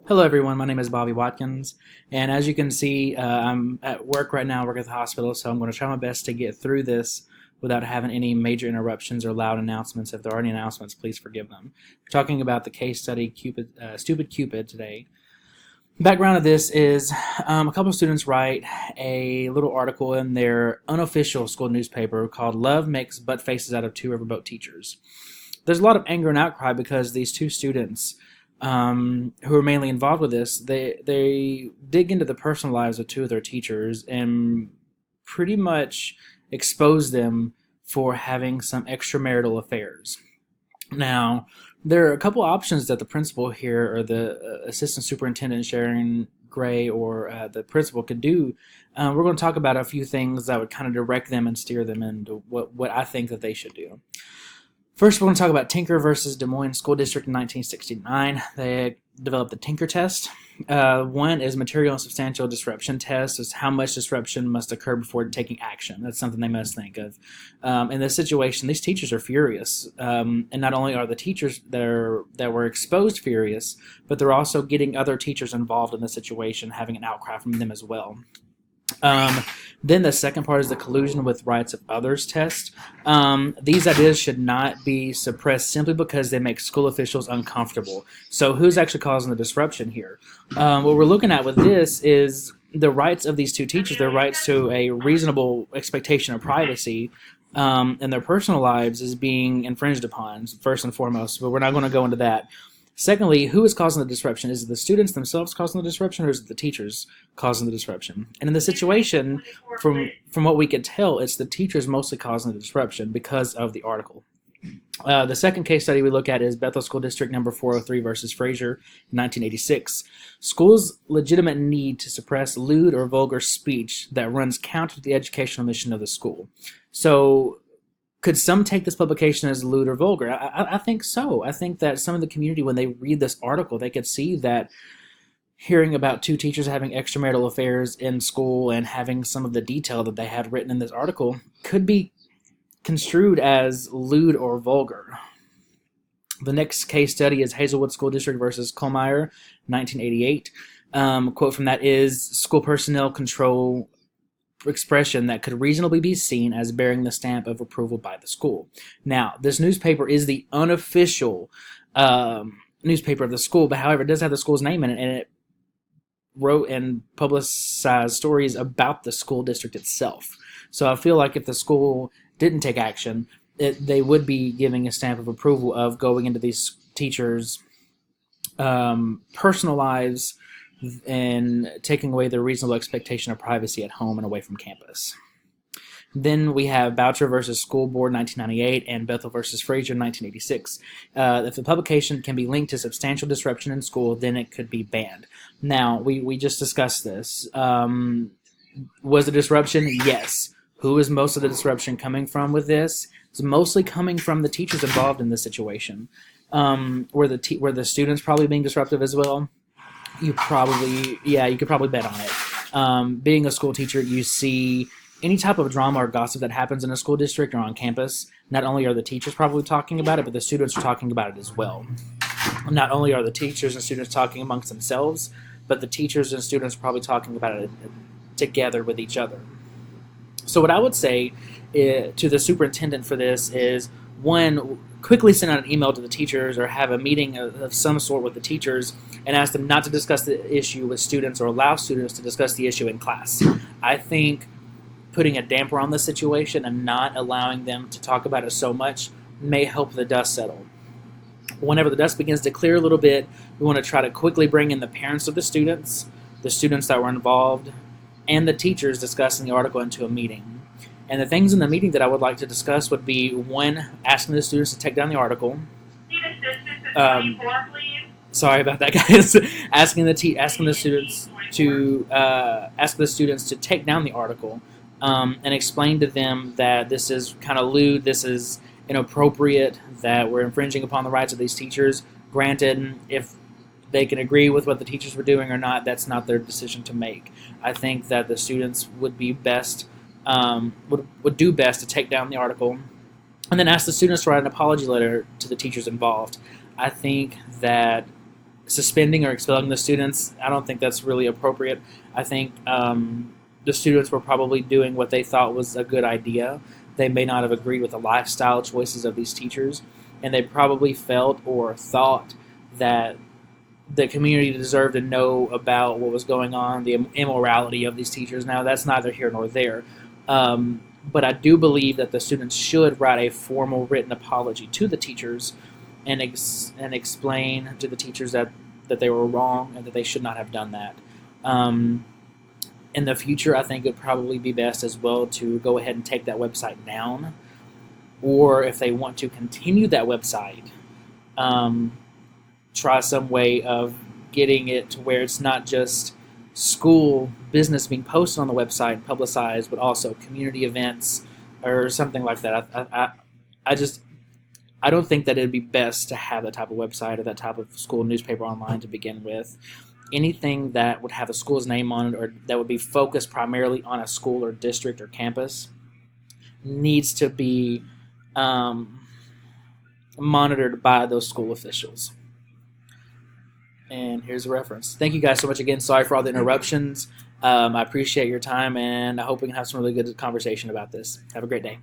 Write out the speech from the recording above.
Hello everyone, my name is Bobby Watkins, and as you can see, I'm at work right now, work at the hospital, so I'm going to try my best to get through this without having any major interruptions or loud announcements. If there are any announcements, please forgive them. We're talking about the case study Stupid Cupid today. Background of this is a couple of students write a little article in their unofficial school newspaper called Love Makes Butt Faces Out of Two Riverboat Teachers. There's a lot of anger and outcry because these two students who are mainly involved with this, they dig into the personal lives of two of their teachers and pretty much expose them for having some extramarital affairs. Now, there are a couple options that the principal here, or the assistant superintendent Sharon Gray, or the principal could do. We're going to talk about a few things that would kind of direct them and steer them into what I think that they should do. First, we're going to talk about Tinker versus Des Moines School District in 1969. They developed the Tinker test. One is material and substantial disruption test. Is how much disruption must occur before taking action. That's something they must think of. In this situation, these teachers are furious, and not only are the teachers that were exposed furious, but they're also getting other teachers involved in the situation, having an outcry from them as well. Then the second part is the collusion with rights of others test. These ideas should not be suppressed simply because they make school officials uncomfortable. So who's actually causing the disruption here? What we're looking at with this is the rights of these two teachers, their rights to a reasonable expectation of privacy in their personal lives is being infringed upon, first and foremost, but we're not going to go into that. Secondly, who is causing the disruption? Is it the students themselves causing the disruption, or is it the teachers causing the disruption? And in the situation, from what we can tell, it's the teachers mostly causing the disruption because of the article. The second case study we look at is Bethel School District number 403 versus Frazier in 1986. Schools' legitimate need to suppress lewd or vulgar speech that runs counter to the educational mission of the school. So, could some take this publication as lewd or vulgar? I think so. I think that some of the community, when they read this article, they could see that hearing about two teachers having extramarital affairs in school and having some of the detail that they had written in this article could be construed as lewd or vulgar. The next case study is Hazelwood School District versus Kohlmeyer, 1988. Quote from that is, school personnel control expression that could reasonably be seen as bearing the stamp of approval by the school. Now, this newspaper is the unofficial newspaper of the school, but however, it does have the school's name in it, and it wrote and publicized stories about the school district itself. So I feel like if the school didn't take action, they would be giving a stamp of approval of going into these teachers' personal lives and taking away their reasonable expectation of privacy at home and away from campus. Then we have Boucher versus School Board 1998 and Bethel versus Frazier 1986. If the publication can be linked to substantial disruption in school, then it could be banned. Now, we just discussed this. Was the disruption? Yes. Who is most of the disruption coming from with this? It's mostly coming from the teachers involved in this situation. Were the students probably being disruptive as well? You could probably bet on it. Being a school teacher, you see any type of drama or gossip that happens in a school district or on campus. Not only are the teachers probably talking about it, but the students are talking about it as well. Not only are the teachers and students talking amongst themselves, but the teachers and students are probably talking about it together with each other. So what I would say to the superintendent for this is, one, quickly send out an email to the teachers or have a meeting of some sort with the teachers and ask them not to discuss the issue with students or allow students to discuss the issue in class. I think putting a damper on the situation and not allowing them to talk about it so much may help the dust settle. Whenever the dust begins to clear a little bit, we want to try to quickly bring in the parents of the students that were involved, and the teachers discussing the article into a meeting. And the things in the meeting that I would like to discuss would be, one, asking the students to take down the article. Sorry about that, guys. asking the students to take down the article and explain to them that this is kind of lewd, this is inappropriate, that we're infringing upon the rights of these teachers. Granted, if they can agree with what the teachers were doing or not, that's not their decision to make. I think that the students would be best. Would do best to take down the article and then ask the students to write an apology letter to the teachers involved. I think that suspending or expelling the students. I don't think that's really appropriate. I think the students were probably doing what they thought was a good idea. They may not have agreed with the lifestyle choices of these teachers, and they probably felt or thought that the community deserved to know about what was going on, the immorality of these teachers. Now, that's neither here nor there. But I do believe that the students should write a formal written apology to the teachers and explain to the teachers that they were wrong and that they should not have done that. Um, in the future, I think it would probably be best as well to go ahead and take that website down, or if they want to continue that website, um, try some way of getting it to where it's not just school business being posted on the website and publicized, but also community events or something like that. I just I don't think that it'd be best to have that type of website or that type of school newspaper online to begin with. Anything that would have a school's name on it or that would be focused primarily on a school or district or campus needs to be um, monitored by those school officials. And here's a reference. Thank you guys so much again. Sorry for all the interruptions. I appreciate your time, and I hope we can have some really good conversation about this. Have a great day.